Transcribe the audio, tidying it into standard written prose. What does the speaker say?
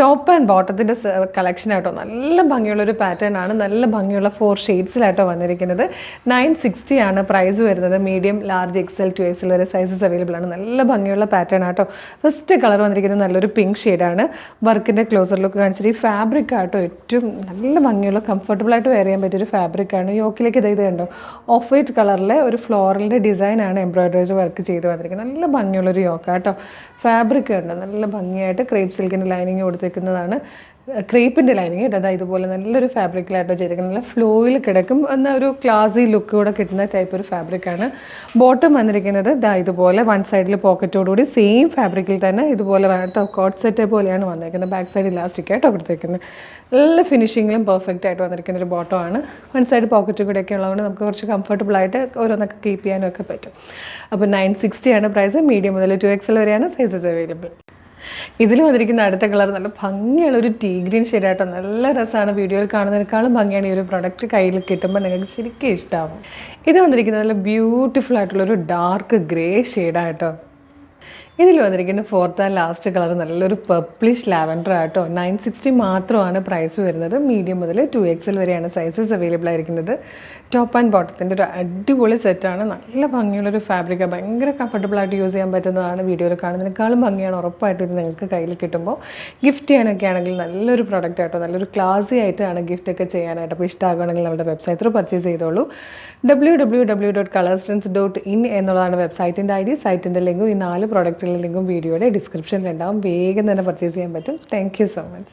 Top and ബോട്ടത്തിൻ്റെ collection ആയിട്ടോ നല്ല ഭംഗിയുള്ളൊരു പാറ്റേൺ ആണ്. നല്ല ഭംഗിയുള്ള 4 ഷെയ്ഡ്സിലായിട്ടോ വന്നിരിക്കുന്നത്. 960 ആണ് പ്രൈസ് വരുന്നത്. Medium, large, XL to XL വരെ സൈസസ് അവൈലബിൾ ആണ്. നല്ല ഭംഗിയുള്ള പാറ്റേൺ ആട്ടോ. ഫസ്റ്റ് കളർ വന്നിരിക്കുന്നത് നല്ലൊരു പിങ്ക് ഷെയ്ഡാണ്. വർക്കിൻ്റെ ക്ലോസർ ലുക്ക് കാണിച്ചിട്ട് ഈ ഫാബ്രിക് ആട്ടോ ഏറ്റവും നല്ല ഭംഗിയുള്ള കംഫർട്ടബിളായിട്ട് വെയർ ചെയ്യാൻ പറ്റിയൊരു ഫാബ്രിക്കാണ്. യോക്കിലേക്ക് ഇത് കണ്ടോ, ഓഫ് വൈറ്റ് കളറിലെ ഒരു ഫ്ലോറലിൻ്റെ ഡിസൈനാണ് എംബ്രോയ്ഡറി വർക്ക് ചെയ്ത് വന്നിരിക്കുന്നത്. നല്ല ഭംഗിയുള്ളൊരു യോക്കാട്ടോ. ഫാബ്രിക് കണ്ടോ നല്ല ഭംഗിയായിട്ട് ക്രേപ്പ് സിൽക്കിൻ്റെ ലൈനിങ് കൊടുത്തേക്കുന്നതാണ്. ക്രേപ്പിൻ്റെ ലൈനിങ് കേട്ടോ. അതായത് ഇതുപോലെ നല്ലൊരു ഫാബ്രിക്കിലായിട്ടോ ചെയ്തിരിക്കുന്നത്. നല്ല ഫ്ലോയിൽ കിടക്കും എന്നാൽ ഒരു ക്ലാസി ലുക്ക് കൂടെ കിട്ടുന്ന ടൈപ്പ് ഒരു ഫാബ്രിക്കാണ്. ബോട്ടം വന്നിരിക്കുന്നത് ഇതുപോലെ വൺ സൈഡിൽ പോക്കറ്റോടുകൂടി സെയിം ഫാബ്രിക്കിൽ തന്നെ ഇതുപോലെ കേട്ടോ കോട്ട് സെറ്റ് പോലെയാണ് വന്നിരിക്കുന്നത്. ബാക്ക് സൈഡ് ഇലാസ്റ്റിക് ആയിട്ടോ കൊടുത്തേക്കുന്നത്. നല്ല ഫിനിഷിങ്ങിലും പെർഫെക്റ്റ് ആയിട്ട് വന്നിരിക്കുന്ന ഒരു ബോട്ടമാണ്. വൺ സൈഡ് പോക്കറ്റ് കൂടെയൊക്കെ ഉള്ളതുകൊണ്ട് നമുക്ക് കുറച്ച് കംഫർട്ടബിളായിട്ട് ഓരോന്നൊക്കെ കീപ്പ് ചെയ്യാനും ഒക്കെ പറ്റും. അപ്പോൾ 960 ആണ് പ്രൈസ്. മീഡിയം മുതൽ 2XL വരെയാണ് സൈസസ് അവൈലബിൾ. ഇതിൽ വന്നിരിക്കുന്ന അടുത്ത കളർ നല്ല ഭംഗിയുള്ള ഒരു ടീ ഗ്രീൻ ഷെയ്ഡായിട്ടോ. നല്ല രസമാണ്. വീഡിയോയിൽ കാണുന്നതിനേക്കാളും ഭംഗിയാണ് ഈ ഒരു പ്രൊഡക്റ്റ് കയ്യിൽ കിട്ടുമ്പോൾ നിങ്ങൾക്ക് ശരിക്കും ഇഷ്ടമാവും. ഇത് വന്നിരിക്കുന്നത് നല്ല ബ്യൂട്ടിഫുൾ ആയിട്ടുള്ളൊരു ഡാർക്ക് ഗ്രേ ഷെയ്ഡായിട്ടോ. ഇതിൽ വന്നിരിക്കുന്ന ഫോർത്ത് ആൻഡ് ലാസ്റ്റ് കളർ നല്ലൊരു പർപ്പിളിഷ് ലാവൻഡർ ആട്ടോ. 960 മാത്രമാണ് പ്രൈസ് വരുന്നത്. മീഡിയം മുതൽ 2XL വരെയാണ് സൈസസ് അവൈലബിൾ ആയിരിക്കുന്നത്. ടോപ്പ് ആൻഡ് ബോട്ടത്തിൻ്റെ ഒരു അടിപൊളി സെറ്റാണ്. നല്ല ഭംഗിയുള്ളൊരു ഫാബ്രിക്കാണ്. ഭയങ്കര കംഫർട്ടബിളായിട്ട് യൂസ് ചെയ്യാൻ പറ്റുന്നതാണ്. വീഡിയോയിൽ കാണുന്നതിനേക്കാളും ഭംഗിയാണ് ഉറപ്പായിട്ടും ഇത് നിങ്ങൾക്ക് കയ്യിൽ കിട്ടുമ്പോൾ. ഗിഫ്റ്റ് ചെയ്യാനൊക്കെ ആണെങ്കിൽ നല്ലൊരു പ്രൊഡക്റ്റ് ആട്ടോ. നല്ലൊരു ക്ലാസി ആയിട്ടാണ് ഗിഫ്റ്റൊക്കെ ചെയ്യാനായിട്ട്. അപ്പോൾ ഇഷ്ടമാകുകയാണെങ്കിൽ നമ്മുടെ വെബ്സൈറ്റ് ത്രൂ പർച്ചേസ് ചെയ്തോളൂ. www.colorstrends.in എന്നുള്ളതാണ് വെബ്സൈറ്റിൻ്റെ ID. സൈറ്റിൻ്റെ ലിങ്കും ഈ 4 പ്രോഡക്റ്റുകളുടെ ലിങ്കും വീഡിയോയുടെ ഡിസ്ക്രിപ്ഷനിലുണ്ടാവും. വേഗം തന്നെ പർച്ചേസ് ചെയ്യാൻ പറ്റും. Thank you so much.